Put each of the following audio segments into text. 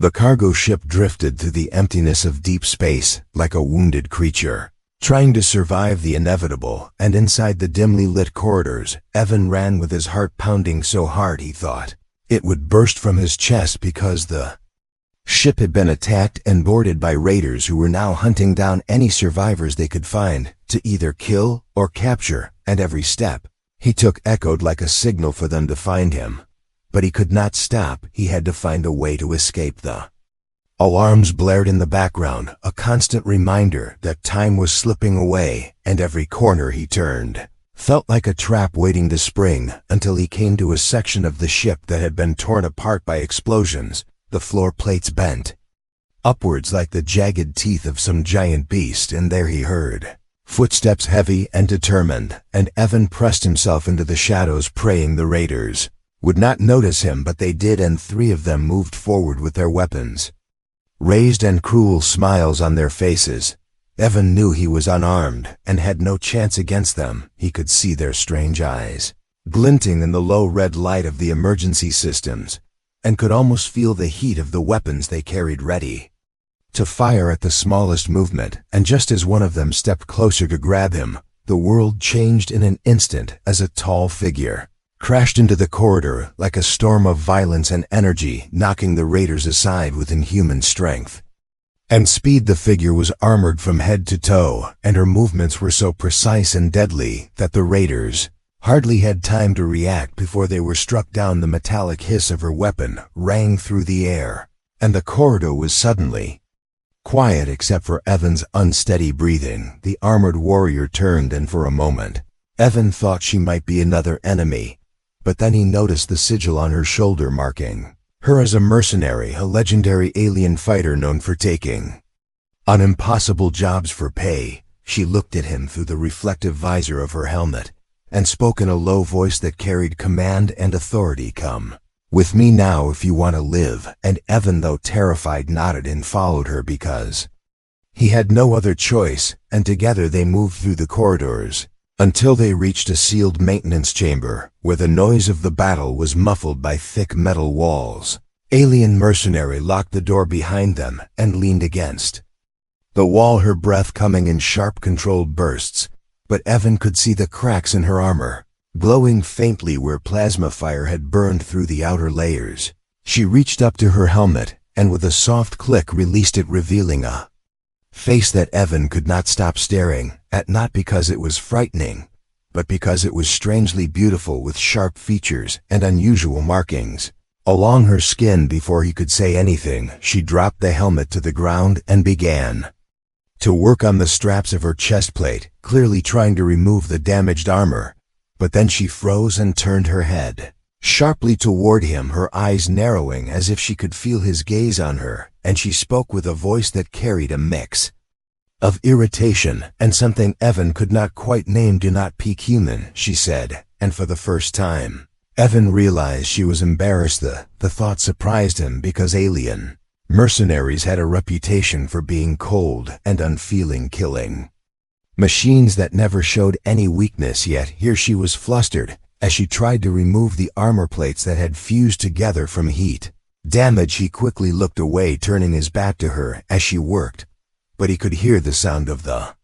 The cargo ship drifted through the emptiness of deep space like a wounded creature, trying to survive the inevitable, and inside the dimly lit corridors, Evan ran with his heart pounding so hard he thought it would burst from his chest because the ship had been attacked and boarded by raiders who were now hunting down any survivors they could find to either kill or capture, and every step he took echoed like a signal for them to find him. But he could not stop. He had to find a way to escape. The alarms blared in the background, a constant reminder that time was slipping away, and every corner he turned felt like a trap waiting to spring, until he came to a section of the ship that had been torn apart by explosions. The floor plates bent upwards like the jagged teeth of some giant beast, and there he heard footsteps heavy and determined, and Evan pressed himself into the shadows, praying the raiders would not notice him, but they did, and 3 of them moved forward with their weapons raised and cruel smiles on their faces. Evan knew he was unarmed and had no chance against them. He could see their strange eyes glinting in the low red light of the emergency systems, and could almost feel the heat of the weapons they carried, ready to fire at the smallest movement. And just as one of them stepped closer to grab him, the world changed in an instant as a tall figure crashed into the corridor like a storm of violence and energy, knocking the raiders aside with inhuman strength and speed. The figure was armored from head to toe, and her movements were so precise and deadly that the raiders hardly had time to react before they were struck down. The metallic hiss of her weapon rang through the air, and the corridor was suddenly quiet except for Evan's unsteady breathing. The armored warrior turned, and for a moment Evan thought she might be another enemy. But then he noticed the sigil on her shoulder marking her as a mercenary, a legendary alien fighter known for taking on impossible jobs for pay. She looked at him through the reflective visor of her helmet and spoke in a low voice that carried command and authority. "Come with me now if you want to live." And Evan, though terrified, nodded and followed her because he had no other choice, and together they moved through the corridors until they reached a sealed maintenance chamber, where the noise of the battle was muffled by thick metal walls. Alien Mercenary locked the door behind them and leaned against the wall, her breath coming in sharp, controlled bursts. But Evan could see the cracks in her armor, glowing faintly where plasma fire had burned through the outer layers. She reached up to her helmet, and with a soft click released it, revealing a face that Evan could not stop staring at, not because it was frightening, but because it was strangely beautiful, with sharp features and unusual markings along her skin. Before he could say anything, she dropped the helmet to the ground and began to work on the straps of her chest plate, clearly trying to remove the damaged armor. But then she froze and turned her head sharply toward him, her eyes narrowing as if she could feel his gaze on her, and she spoke with a voice that carried a mix of irritation and something Evan could not quite name. "Do not peak human," she said, and for the first time, Evan realized she was embarrassed. The thought surprised him, because alien mercenaries had a reputation for being cold and unfeeling, killing machines that never showed any weakness. Yet here she was flustered as she tried to remove the armor plates that had fused together from heat damage. He quickly looked away, turning his back to her as she worked, but he could hear the sound of the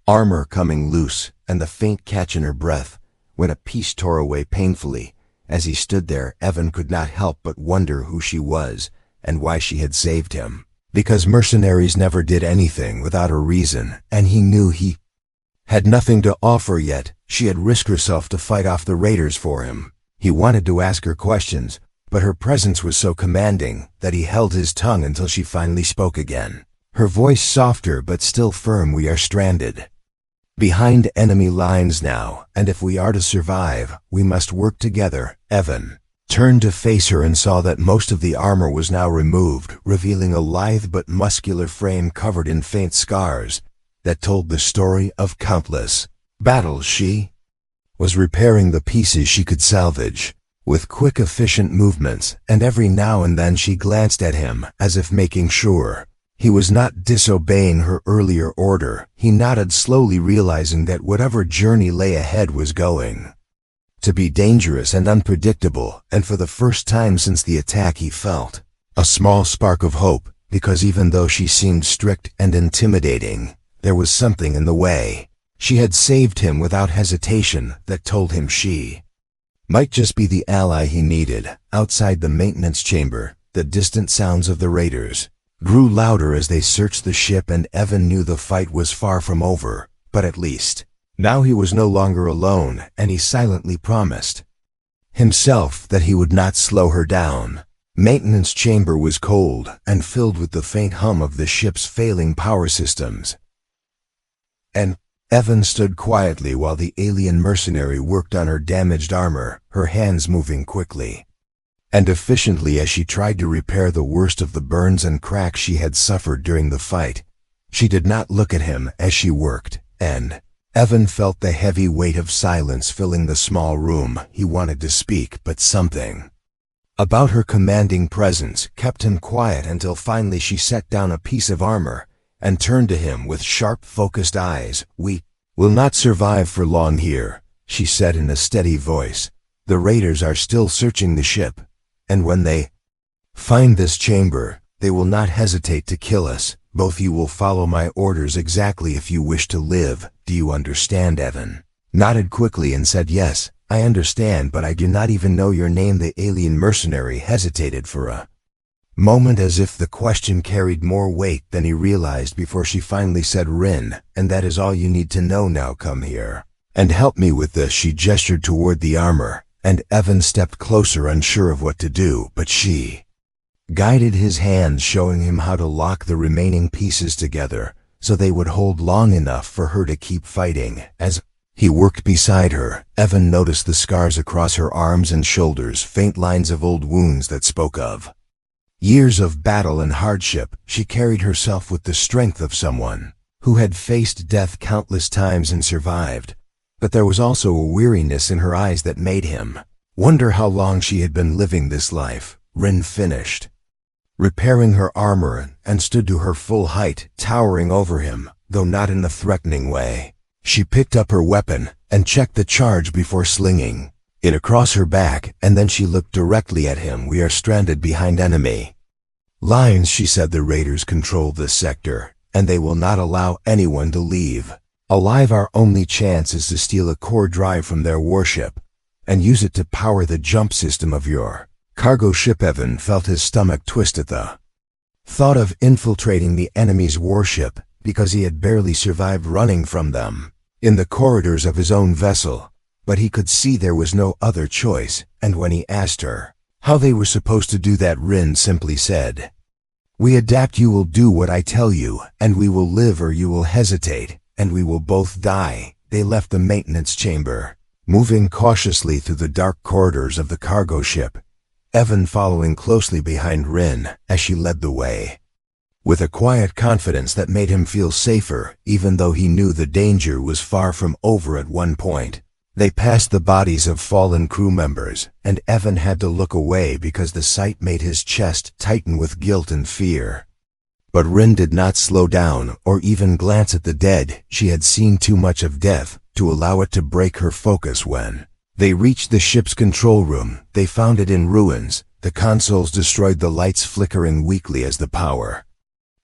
armor coming loose and the faint catch in her breath when a piece tore away painfully. As he stood there, Evan could not help but wonder who she was and why she had saved him, because mercenaries never did anything without a reason, and he knew he had nothing to offer. Yet she had risked herself to fight off the raiders for him. He wanted to ask her questions, but her presence was so commanding that he held his tongue until she finally spoke again, her voice softer but still firm. "We are stranded behind enemy lines now, and if we are to survive, we must work together." Evan turned to face her and saw that most of the armor was now removed, revealing a lithe but muscular frame covered in faint scars that told the story of countless battles. She was repairing the pieces she could salvage with quick, efficient movements, and every now and then she glanced at him as if making sure he was not disobeying her earlier order. He nodded slowly, realizing that whatever journey lay ahead was going to be dangerous and unpredictable, and for the first time since the attack he felt A small spark of hope, because even though she seemed strict and intimidating, there was something in the way she had saved him without hesitation that told him she might just be the ally he needed. Outside the maintenance chamber, the distant sounds of the raiders grew louder as they searched the ship, and Evan knew the fight was far from over, but at least now he was no longer alone, and he silently promised himself that he would not slow her down. Maintenance chamber was cold and filled with the faint hum of the ship's failing power systems. And Evan stood quietly while the alien mercenary worked on her damaged armor, her hands moving quickly and efficiently as she tried to repair the worst of the burns and cracks she had suffered during the fight. She did not look at him as she worked, and Evan felt the heavy weight of silence filling the small room. He wanted to speak, but something about her commanding presence kept him quiet until finally she set down a piece of armor and turned to him with sharp, focused eyes. "We will not survive for long here," she said in a steady voice. "The raiders are still searching the ship, and when they find this chamber, they will not hesitate to kill us. Both you will follow my orders exactly if you wish to live. Do you understand?" Evan nodded quickly and said, "Yes, I understand, but I do not even know your name." The alien mercenary hesitated for a moment as if the question carried more weight than he realized before she finally said, "Rin, and that is all you need to know. Now come here and help me with this." She gestured toward the armor, and Evan stepped closer, unsure of what to do, but she guided his hands, showing him how to lock the remaining pieces together so they would hold long enough for her to keep fighting. As he worked beside her, Evan noticed the scars across her arms and shoulders, faint lines of old wounds that spoke of years of battle and hardship. She carried herself with the strength of someone who had faced death countless times and survived, but there was also a weariness in her eyes that made him wonder how long she had been living this life. Rin finished repairing her armor and stood to her full height, towering over him, though not in a threatening way. She picked up her weapon and checked the charge before slinging it across her back, and then she looked directly at him. "We are stranded behind enemy lines," she said. "The raiders control this sector, and they will not allow anyone to leave alive. Our only chance is to steal a core drive from their warship and use it to power the jump system of your cargo ship." Evan felt his stomach twist at the thought of infiltrating the enemy's warship, because he had barely survived running from them in the corridors of his own vessel. But he could see there was no other choice, and when he asked her how they were supposed to do that, Rin simply said, "We adapt. You will do what I tell you, and we will live, or you will hesitate, and we will both die." They left the maintenance chamber, moving cautiously through the dark corridors of the cargo ship, Evan following closely behind Rin as she led the way, with a quiet confidence that made him feel safer, even though he knew the danger was far from over. At one point, they passed the bodies of fallen crew members, and Evan had to look away because the sight made his chest tighten with guilt and fear. But Rin did not slow down or even glance at the dead. She had seen too much of death to allow it to break her focus. When they reached the ship's control room, they found it in ruins, the consoles destroyed, the lights flickering weakly as the power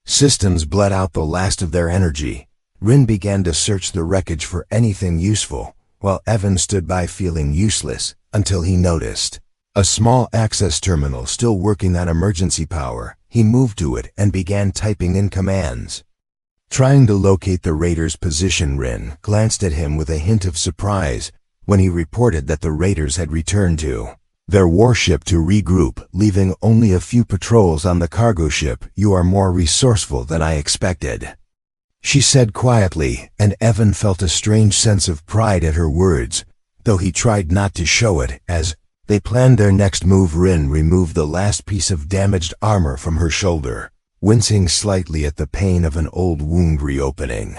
systems bled out the last of their energy. Rin began to search the wreckage for anything useful, while Evan stood by feeling useless, until he noticed a small access terminal still working on emergency power. He moved to it and began typing in commands, trying to locate the raiders' position. Rin glanced at him with a hint of surprise when he reported that the raiders had returned to their warship to regroup, leaving only a few patrols on the cargo ship. "You are more resourceful than I expected," she said quietly, and Evan felt a strange sense of pride at her words, though he tried not to show it. As they planned their next move, Rin removed the last piece of damaged armor from her shoulder, wincing slightly at the pain of an old wound reopening.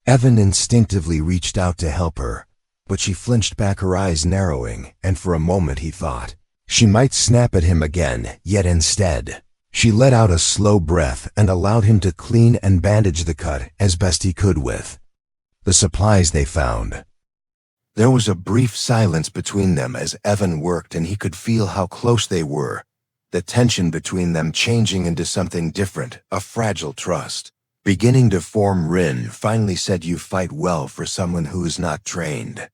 Evan instinctively reached out to help her, but she flinched back, her eyes narrowing, and for a moment he thought she might snap at him again. Yet instead, she let out a slow breath and allowed him to clean and bandage the cut as best he could with the supplies they found. There was a brief silence between them as Evan worked, and he could feel how close they were. the tension between them changing into something different, a fragile trust. Beginning to form. Rin finally said, "You fight well for someone who is not trained.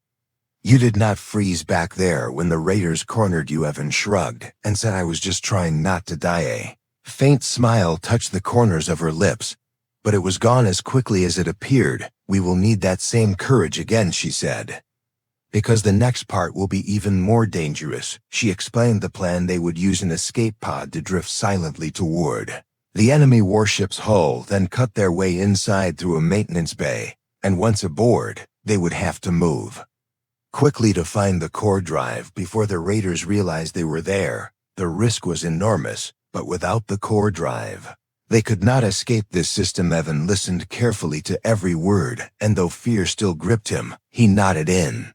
You did not freeze back there when the raiders cornered you." Evan shrugged and said, "I was just trying not to die." A faint smile touched the corners of her lips, but it was gone as quickly as it appeared. "We will need that same courage again," she said, "because the next part will be even more dangerous." She explained the plan. They would use an escape pod to drift silently toward the enemy warship's hull, then cut their way inside through a maintenance bay, and once aboard, they would have to move quickly to find the core drive before the raiders realized they were there. The risk was enormous, but without the core drive, they could not escape this system. Evan listened carefully to every word, and though fear still gripped him, he nodded in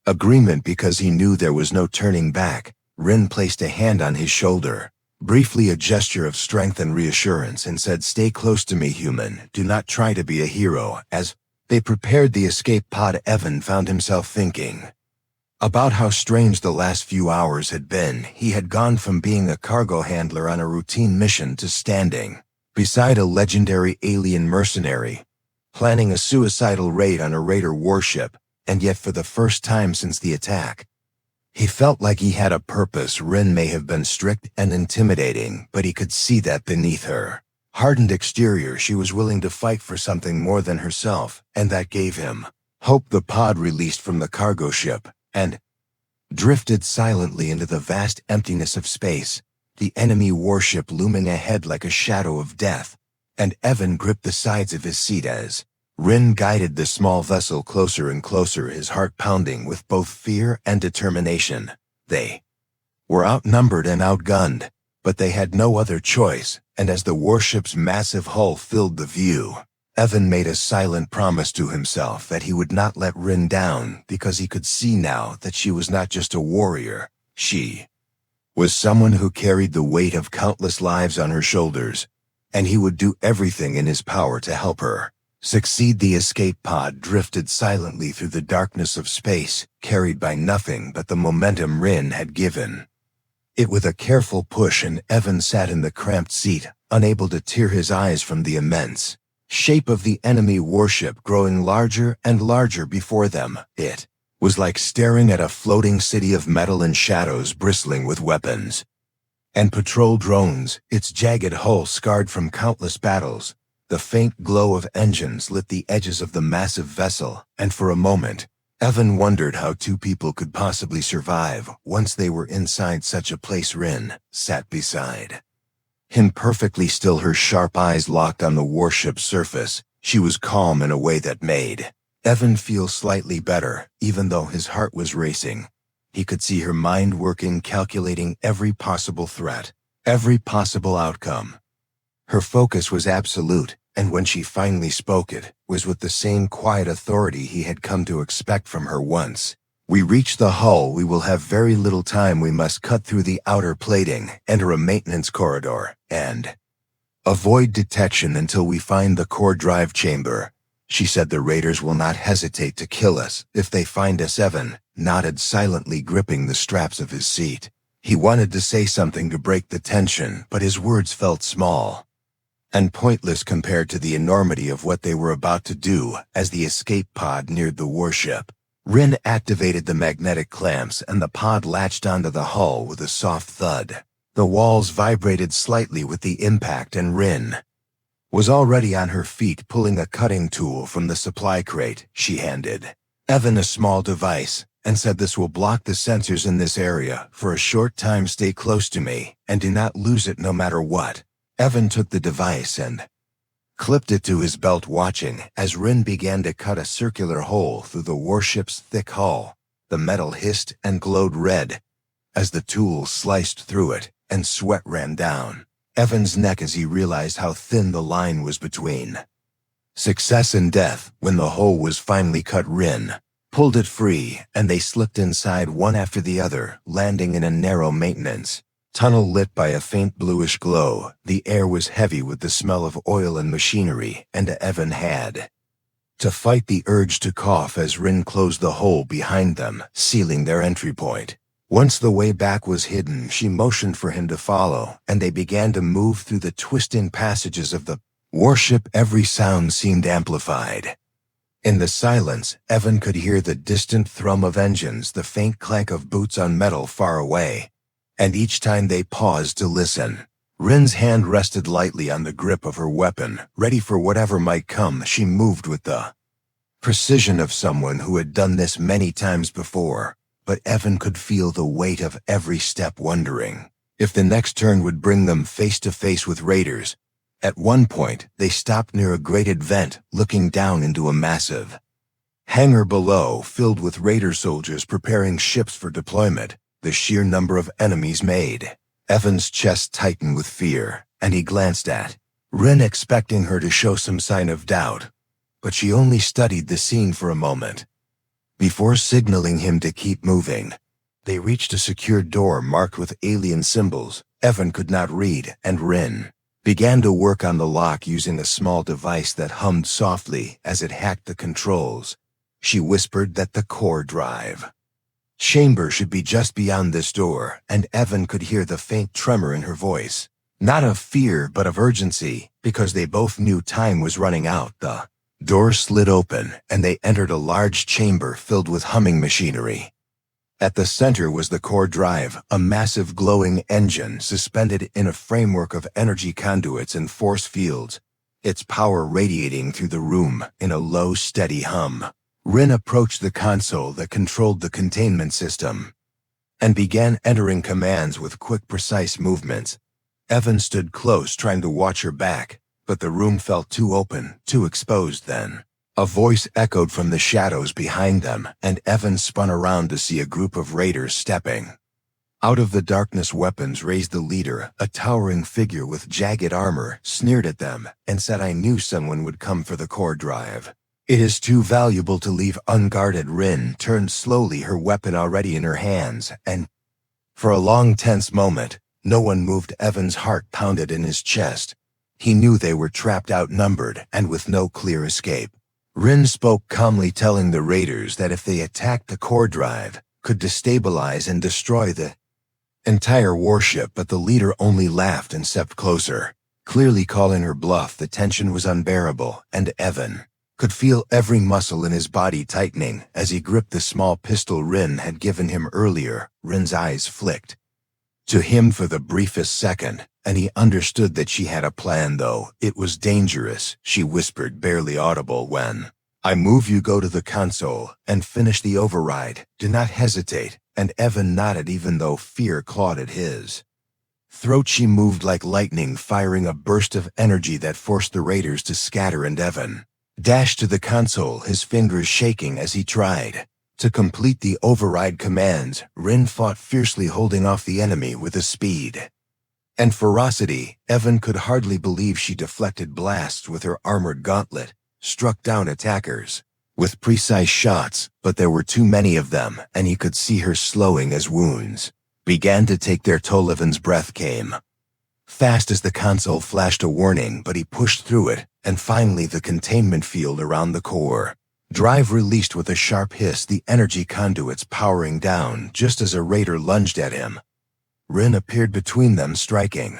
agreement because he knew there was no turning back. Rin placed a hand on his shoulder, briefly a gesture of strength and reassurance, and said, "Stay close to me, human. Do not try to be a hero." As they prepared the escape pod, Evan found himself thinking about how strange the last few hours had been. He had gone from being a cargo handler on a routine mission to standing beside a legendary alien mercenary, planning a suicidal raid on a raider warship, and yet for the first time since the attack, he felt like he had a purpose. Rin may have been strict and intimidating, but he could see that beneath her hardened exterior she was willing to fight for something more than herself, and that gave him hope. The pod released from the cargo ship and drifted silently into the vast emptiness of space, the enemy warship looming ahead like a shadow of death, and Evan gripped the sides of his seat as Rin guided the small vessel closer and closer, his heart pounding with both fear and determination. They were outnumbered and outgunned, but they had no other choice, and as the warship's massive hull filled the view, Evan made a silent promise to himself that he would not let Rin down, because he could see now that she was not just a warrior. She was someone who carried the weight of countless lives on her shoulders, and he would do everything in his power to help her succeed. The escape pod drifted silently through the darkness of space, carried by nothing but the momentum Rin had given it with a careful push, and Evan sat in the cramped seat, unable to tear his eyes from the immense shape of the enemy warship growing larger and larger before them. It was like staring at a floating city of metal and shadows bristling with weapons and patrol drones, its jagged hull scarred from countless battles. The faint glow of engines lit the edges of the massive vessel, and for a moment, Evan wondered how two people could possibly survive once they were inside such a place. Rin sat beside him perfectly still, her sharp eyes locked on the warship's surface. She was calm in a way that made Evan feel slightly better, even though his heart was racing. He could see her mind working, calculating every possible threat, every possible outcome. Her focus was absolute, and when she finally spoke, it was with the same quiet authority he had come to expect from her once. "We reach the hull. We will have very little time. We must cut through the outer plating, enter a maintenance corridor, and avoid detection until we find the core drive chamber." She said, "The raiders will not hesitate to kill us if they find us." Evan nodded silently, gripping the straps of his seat. He wanted to say something to break the tension, but his words felt small and pointless compared to the enormity of what they were about to do. As the escape pod neared the warship, Rin activated the magnetic clamps, and the pod latched onto the hull with a soft thud. The walls vibrated slightly with the impact, and Rin was already on her feet, pulling a cutting tool from the supply crate. She handed Evan a small device and said, "This will block the sensors in this area for a short time. Stay close to me and do not lose it no matter what." Evan took the device and clipped it to his belt, watching as Rin began to cut a circular hole through the warship's thick hull. The metal hissed and glowed red as the tool sliced through it, and sweat ran down Evan's neck as he realized how thin the line was between success and death. When the hole was finally cut, Rin pulled it free, and they slipped inside one after the other, landing in a narrow maintenance tunnel lit by a faint bluish glow. The air was heavy with the smell of oil and machinery, and Evan had to fight the urge to cough as Rin closed the hole behind them, sealing their entry point. Once the way back was hidden, she motioned for him to follow, and they began to move through the twisting passages of the warship. Every sound seemed amplified. In the silence, Evan could hear the distant thrum of engines, the faint clank of boots on metal far away. And each time they paused to listen, Rin's hand rested lightly on the grip of her weapon, ready for whatever might come. She moved with the precision of someone who had done this many times before, but Evan could feel the weight of every step, wondering if the next turn would bring them face to face with raiders. At one point, they stopped near a grated vent, looking down into a massive hangar below, filled with raider soldiers preparing ships for deployment. The sheer number of enemies made Evan's chest tighten with fear, and he glanced at Rin, expecting her to show some sign of doubt. But she only studied the scene for a moment before signaling him to keep moving. They reached a secured door marked with alien symbols Evan could not read, and Rin began to work on the lock using a small device that hummed softly as it hacked the controls. She whispered that the core drive chamber should be just beyond this door, and Evan could hear the faint tremor in her voice. Not of fear, but of urgency, because they both knew time was running out. The door slid open, and they entered a large chamber filled with humming machinery. At the center was the core drive, a massive glowing engine suspended in a framework of energy conduits and force fields, its power radiating through the room in a low, steady hum. Rin approached the console that controlled the containment system and began entering commands with quick, precise movements. Evan stood close, trying to watch her back, but the room felt too open, too exposed. Then a voice echoed from the shadows behind them, and Evan spun around to see a group of raiders stepping out of the darkness. Weapons raised. The leader, a towering figure with jagged armor, sneered at them and said, "I knew someone would come for the core drive. It is too valuable to leave unguarded." Rin turned slowly, her weapon already in her hands, and for a long, tense moment, no one moved. Evan's heart pounded in his chest. He knew they were trapped, outnumbered, and with no clear escape. Rin spoke calmly, telling the raiders that if they attacked the core drive, could destabilize and destroy the entire warship, but the leader only laughed and stepped closer, clearly calling her bluff. The tension was unbearable, and Evan could feel every muscle in his body tightening as he gripped the small pistol Rin had given him earlier. Rin's eyes flicked to him for the briefest second, and he understood that she had a plan, though it was dangerous. She whispered, barely audible, "When I move, you go to the console and finish the override. Do not hesitate." And Evan nodded, even though fear clawed at his throat. She moved like lightning, firing a burst of energy that forced the raiders to scatter, and Evan dashed to the console, his fingers shaking as he tried to complete the override commands. Rin fought fiercely, holding off the enemy with a speed and ferocity Evan could hardly believe. She deflected blasts with her armored gauntlet, struck down attackers with precise shots, but there were too many of them, and he could see her slowing as wounds began to take their toll. Evan's breath came fast as the console flashed a warning, but he pushed through it, and finally the containment field around the core drive released with a sharp hiss, the energy conduits powering down just as a raider lunged at him. Rin appeared between them, striking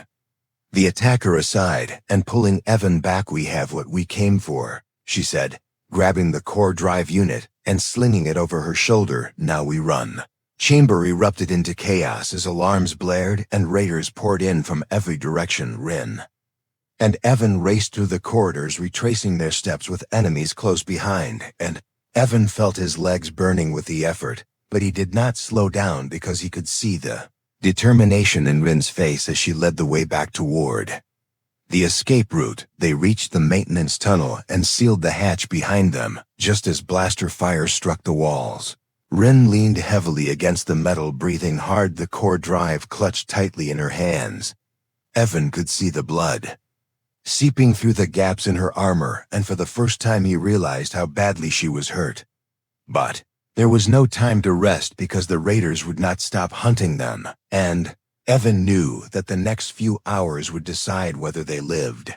the attacker aside and pulling Evan back. "We have what we came for," she said, grabbing the core drive unit and slinging it over her shoulder. "Now we run." Chamber erupted into chaos as alarms blared and raiders poured in from every direction. Rin and Evan raced through the corridors, retracing their steps with enemies close behind, and Evan felt his legs burning with the effort, but he did not slow down because he could see the determination in Rin's face as she led the way back toward the escape route. They reached the maintenance tunnel and sealed the hatch behind them just as blaster fire struck the walls. Rin leaned heavily against the metal, breathing hard, the core drive clutched tightly in her hands. Evan could see the blood seeping through the gaps in her armor, and for the first time he realized how badly she was hurt. But there was no time to rest because the raiders would not stop hunting them, and Evan knew that the next few hours would decide whether they lived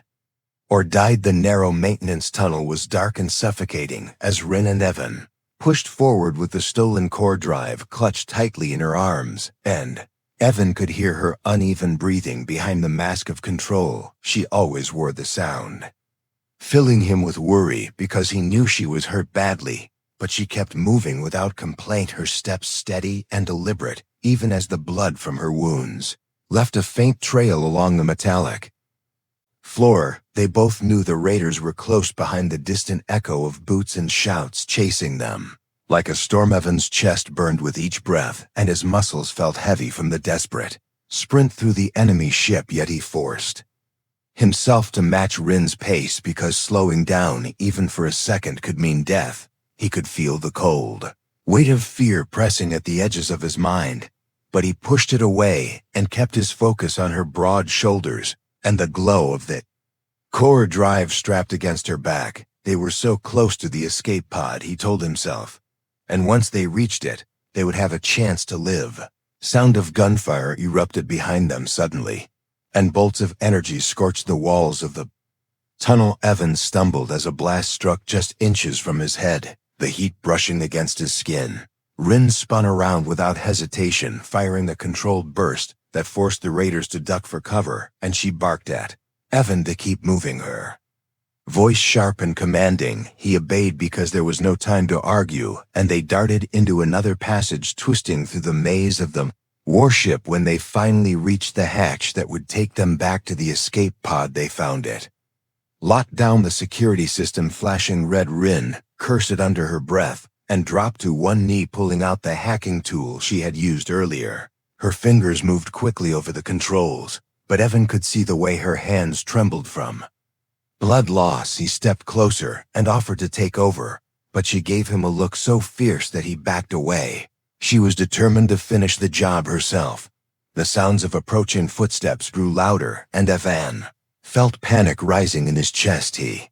or died. The narrow maintenance tunnel was dark and suffocating as Rin and Evan pushed forward with the stolen core drive clutched tightly in her arms, and Evan could hear her uneven breathing behind the mask of control she always wore the sound, filling him with worry because he knew she was hurt badly, but she kept moving without complaint, her steps steady and deliberate, even as the blood from her wounds left a faint trail along the metallic floor. They both knew the raiders were close behind, the distant echo of boots and shouts chasing them. Like a storm, Evan's chest burned with each breath, and his muscles felt heavy from the desperate sprint through the enemy ship, yet he forced himself to match Rin's pace because slowing down even for a second could mean death. He could feel the cold weight of fear pressing at the edges of his mind, but he pushed it away and kept his focus on her broad shoulders and the glow of the core drive strapped against her back. They were so close to the escape pod, he told himself, and once they reached it, they would have a chance to live. Sound of gunfire erupted behind them suddenly, and bolts of energy scorched the walls of the tunnel. Evan stumbled as a blast struck just inches from his head, the heat brushing against his skin. Rin spun around without hesitation, firing the controlled burst that forced the raiders to duck for cover, and she barked at Evan to keep moving, her voice sharp and commanding. He obeyed because there was no time to argue, and they darted into another passage, twisting through the maze of the warship. When they finally reached the hatch that would take them back to the escape pod, they found it locked down, the security system flashing red. Rin cursed under her breath and dropped to one knee, pulling out the hacking tool she had used earlier. Her fingers moved quickly over the controls, but Evan could see the way her hands trembled from blood loss. He stepped closer and offered to take over, but she gave him a look so fierce that he backed away. She was determined to finish the job herself. The sounds of approaching footsteps grew louder, and Evan felt panic rising in his chest. He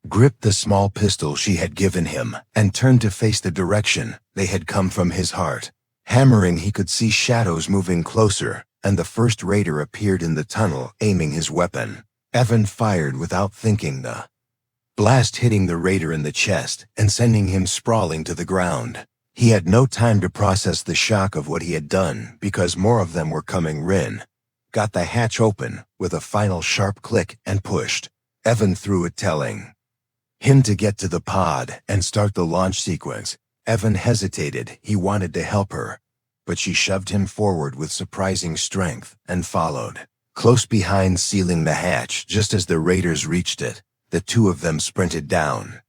gripped the small pistol she had given him and turned to face the direction they had come from. His heart hammering, he could see shadows moving closer, and the first raider appeared in the tunnel, aiming his weapon. Evan fired without thinking, the blast hitting the raider in the chest and sending him sprawling to the ground. He had no time to process the shock of what he had done because more of them were coming. Rin got the hatch open with a final sharp click and pushed Evan through it, telling him to get to the pod and start the launch sequence. Evan hesitated. He wanted to help her, but she shoved him forward with surprising strength and followed close behind, sealing the hatch. Just as the raiders reached it, the two of them sprinted down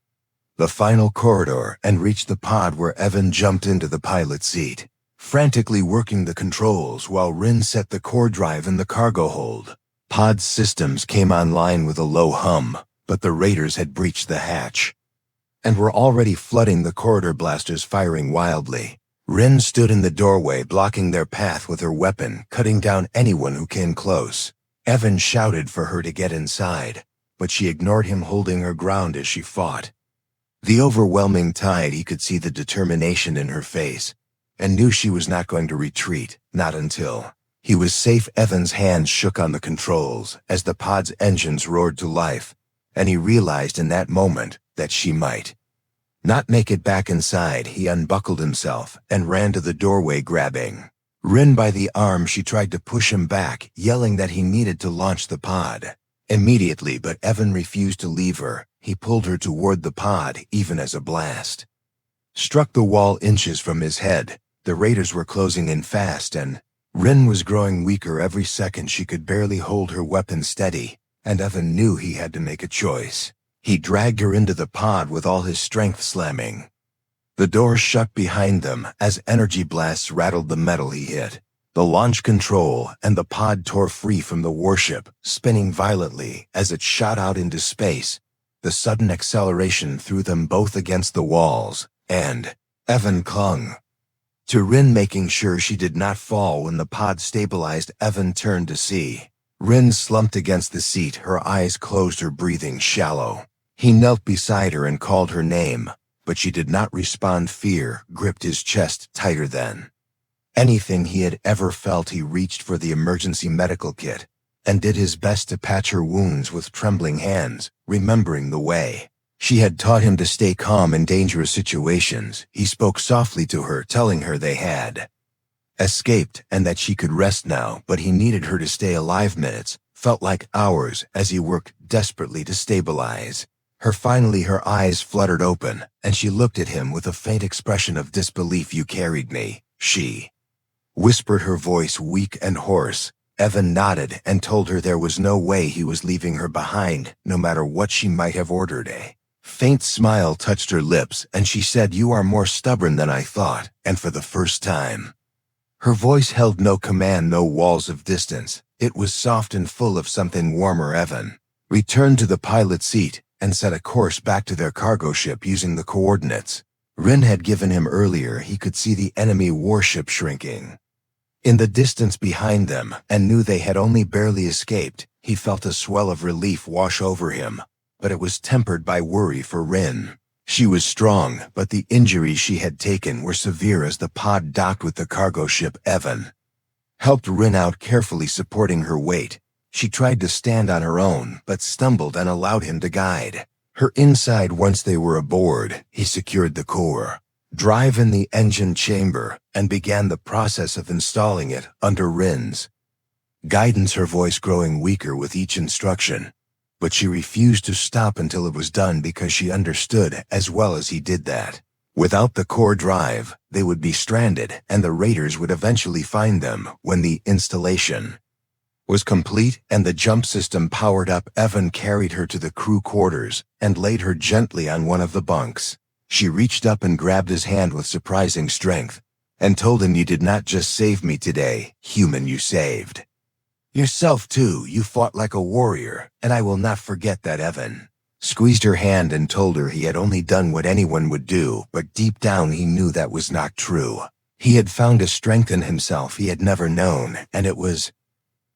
the final corridor and reached the pod, where Evan jumped into the pilot's seat, frantically working the controls while Rin set the core drive in the cargo hold. Pod systems came online with a low hum, but the raiders had breached the hatch and were already flooding the corridor, blasters firing wildly. Rin stood in the doorway, blocking their path with her weapon, cutting down anyone who came close. Evan shouted for her to get inside, but she ignored him, holding her ground as she fought the overwhelming tide. He could see the determination in her face and knew she was not going to retreat, not until he was safe. Evan's hands shook on the controls as the pod's engines roared to life, and he realized in that moment that she might not make it back inside. He unbuckled himself and ran to the doorway, grabbing Rin by the arm. She tried to push him back, yelling that he needed to launch the pod immediately, but Evan refused to leave her. He pulled her toward the pod even as a blast struck the wall inches from his head. The raiders were closing in fast, and Rin was growing weaker every second. She could barely hold her weapon steady, and Evan knew he had to make a choice. He dragged her into the pod with all his strength, slamming the door shut behind them as energy blasts rattled the metal he hit. The launch control and the pod tore free from the warship, spinning violently as it shot out into space. The sudden acceleration threw them both against the walls, and Evan clung to Rin, making sure she did not fall. When the pod stabilized, Evan turned to see Rin slumped against the seat, her eyes closed, her breathing shallow. He knelt beside her and called her name, but she did not respond. Fear gripped his chest tighter than anything he had ever felt. He reached for the emergency medical kit and did his best to patch her wounds with trembling hands, remembering the way She had taught him to stay calm in dangerous situations. He spoke softly to her, telling her they had escaped and that she could rest now, but he needed her to stay alive. Minutes felt like hours as he worked desperately to stabilize her. Finally, her eyes fluttered open, and she looked at him with a faint expression of disbelief. "You carried me," she whispered, her voice weak and hoarse. Evan nodded and told her there was no way he was leaving her behind, no matter what she might have ordered. A faint smile touched her lips, and she said, "You are more stubborn than I thought," and for the first time, her voice held no command, no walls of distance. It was soft and full of something warmer. Evan returned to the pilot's seat and set a course back to their cargo ship using the coordinates Rin had given him earlier. He could see the enemy warship shrinking in the distance behind them and knew they had only barely escaped. He felt a swell of relief wash over him, but it was tempered by worry for Rin. She was strong, but the injuries she had taken were severe. As the pod docked with the cargo ship, Evan helped Rin out, carefully supporting her weight. She tried to stand on her own, but stumbled and allowed him to guide her inside. Once they were aboard, he secured the core drive in the engine chamber and began the process of installing it under Rin's guidance, her voice growing weaker with each instruction. But she refused to stop until it was done, because she understood as well as he did that without the core drive, they would be stranded, and the raiders would eventually find them. When the installation was complete and the jump system powered up, Evan carried her to the crew quarters and laid her gently on one of the bunks. She reached up and grabbed his hand with surprising strength and told him, "You did not just save me today, human, you saved yourself too. You fought like a warrior, and I will not forget that." Evan squeezed her hand and told her he had only done what anyone would do, but deep down he knew that was not true. He had found a strength in himself he had never known, and it was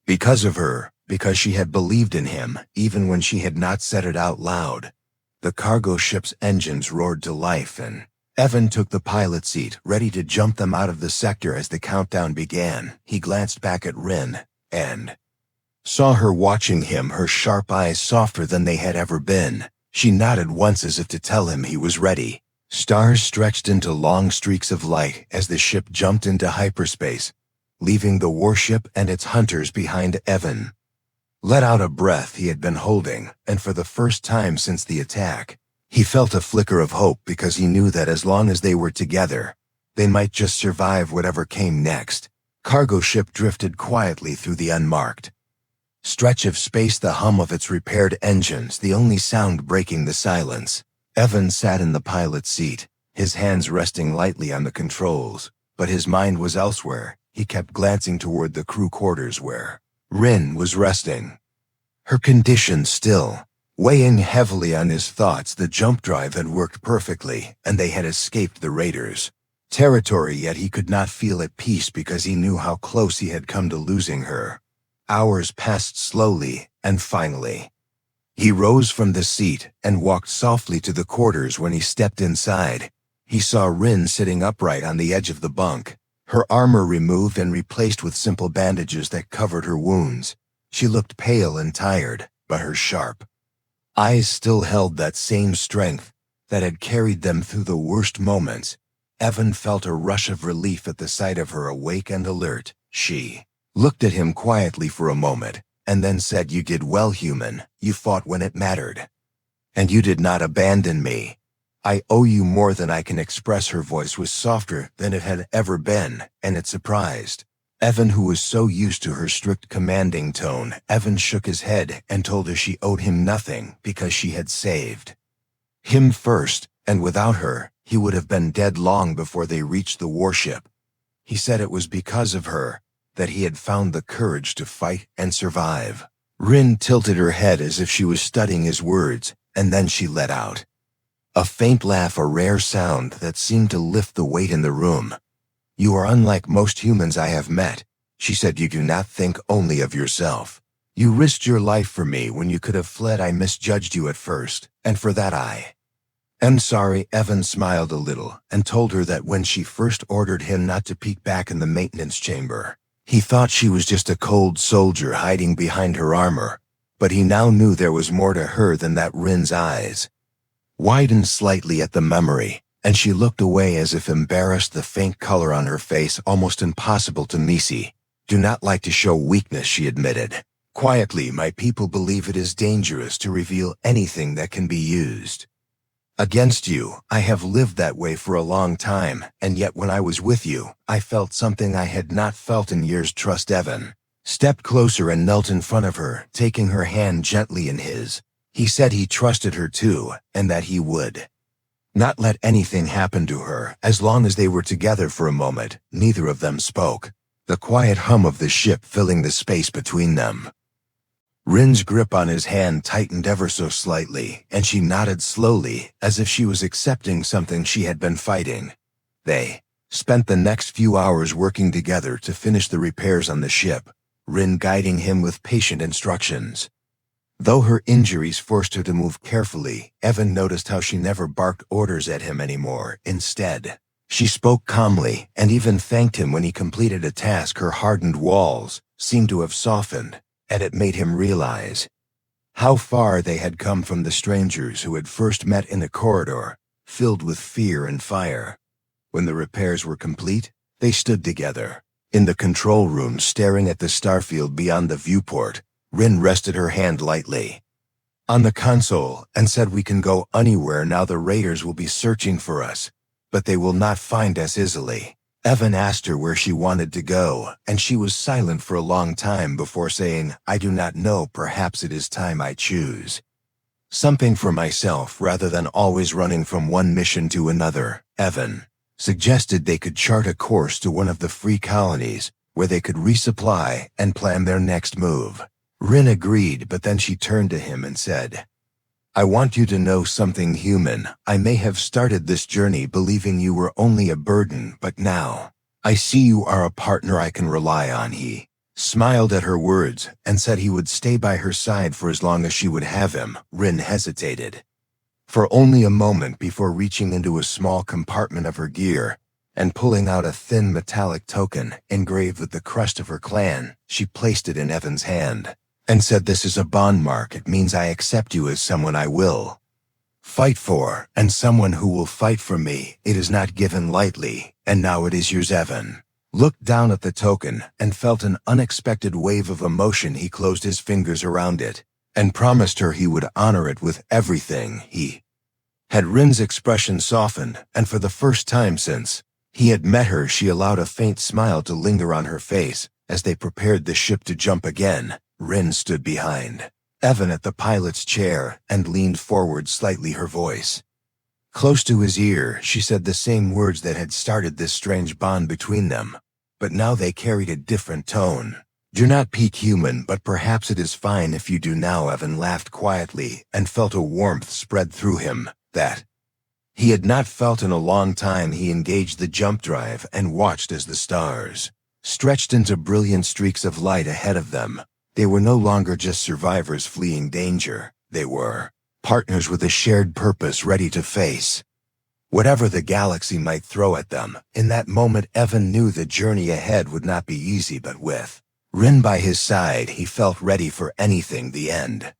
because of her, because she had believed in him, even when she had not said it out loud. The cargo ship's engines roared to life, and Evan took the pilot seat, ready to jump them out of the sector. As the countdown began, he glanced back at Rin and saw her watching him, her sharp eyes softer than they had ever been. She nodded once as if to tell him he was ready. Stars stretched into long streaks of light as the ship jumped into hyperspace, leaving the warship and its hunters behind. Evan let out a breath he had been holding, and for the first time since the attack, he felt a flicker of hope, because he knew that as long as they were together, they might just survive whatever came next. Cargo ship drifted quietly through the unmarked stretch of space, the hum of its repaired engines the only sound breaking the silence. Evan sat in the pilot's seat, his hands resting lightly on the controls, but his mind was elsewhere. He kept glancing toward the crew quarters where Rin was resting, her condition still weighing heavily on his thoughts. The jump drive had worked perfectly, and they had escaped the raiders' territory, yet he could not feel at peace because he knew how close he had come to losing her. Hours passed slowly, and finally, he rose from the seat and walked softly to the quarters. When he stepped inside, he saw Rin sitting upright on the edge of the bunk, her armor removed and replaced with simple bandages that covered her wounds. She looked pale and tired, but her sharp eyes still held that same strength that had carried them through the worst moments. Evan felt a rush of relief at the sight of her, awake and alert. She looked at him quietly for a moment, and then said, "You did well, human. You fought when it mattered. And you did not abandon me. I owe you more than I can express." Her voice was softer than it had ever been, and it surprised Evan, who was so used to her strict, commanding tone. Evan shook his head and told her she owed him nothing because she had saved him first, and without her, he would have been dead long before they reached the warship. He said it was because of her that he had found the courage to fight and survive. Rin tilted her head as if she was studying his words, and then she let out a faint laugh, a rare sound that seemed to lift the weight in the room. "You are unlike most humans I have met," she said. "You do not think only of yourself. You risked your life for me when you could have fled. I misjudged you at first, and for that I am sorry." Evan smiled a little and told her that when she first ordered him not to peek back in the maintenance chamber, he thought she was just a cold soldier hiding behind her armor, but he now knew there was more to her than that. Rin's eyes widened slightly at the memory, and she looked away as if embarrassed, the faint color on her face almost impossible to Misi. "Do not like to show weakness," she admitted. "Quietly, my people believe it is dangerous to reveal anything that can be used against you. I have lived that way for a long time, and yet when I was with you, I felt something I had not felt in years." Trust. Evan stepped closer and knelt in front of her, taking her hand gently in his. He said he trusted her too, and that he would not let anything happen to her. As long as they were together for a moment, neither of them spoke, the quiet hum of the ship filling the space between them. Rin's grip on his hand tightened ever so slightly, and she nodded slowly, as if she was accepting something she had been fighting. They spent the next few hours working together to finish the repairs on the ship, Rin guiding him with patient instructions. Though her injuries forced her to move carefully, Evan noticed how she never barked orders at him anymore. Instead, she spoke calmly and even thanked him when he completed a task. Her hardened walls seemed to have softened, and it made him realize how far they had come from the strangers who had first met in the corridor, filled with fear and fire. When the repairs were complete, they stood together in the control room, staring at the starfield beyond the viewport. Rin rested her hand lightly on the console and said, "We can go anywhere now. The raiders will be searching for us, but they will not find us easily." Evan asked her where she wanted to go, and she was silent for a long time before saying, "I do not know. Perhaps it is time I choose something for myself rather than always running from one mission to another." Evan suggested they could chart a course to one of the free colonies, where they could resupply and plan their next move. Rin agreed, but then she turned to him and said, "I want you to know something, human. I may have started this journey believing you were only a burden, but now I see you are a partner I can rely on." He smiled at her words and said he would stay by her side for as long as she would have him. Rin hesitated for only a moment before reaching into a small compartment of her gear and pulling out a thin metallic token engraved with the crest of her clan. She placed it in Evan's hand and said, "This is a bond mark. It means I accept you as someone I will fight for, and someone who will fight for me. It is not given lightly, and now it is yours." Evan looked down at the token and felt an unexpected wave of emotion. He closed his fingers around it and promised her he would honor it with everything he had. Rin's expression softened, and for the first time since he had met her, she allowed a faint smile to linger on her face. As they prepared the ship to jump again, Rin stood behind Evan at the pilot's chair and leaned forward slightly, her voice close to his ear. She said the same words that had started this strange bond between them, but now they carried a different tone. "Do not peek, human, but perhaps it is fine if you do now." Evan laughed quietly and felt a warmth spread through him that he had not felt in a long time. He engaged the jump drive and watched as the stars stretched into brilliant streaks of light ahead of them. They were no longer just survivors fleeing danger. They were partners with a shared purpose, ready to face whatever the galaxy might throw at them. In that moment, Evan knew the journey ahead would not be easy, but with Rin by his side, he felt ready for anything. The end.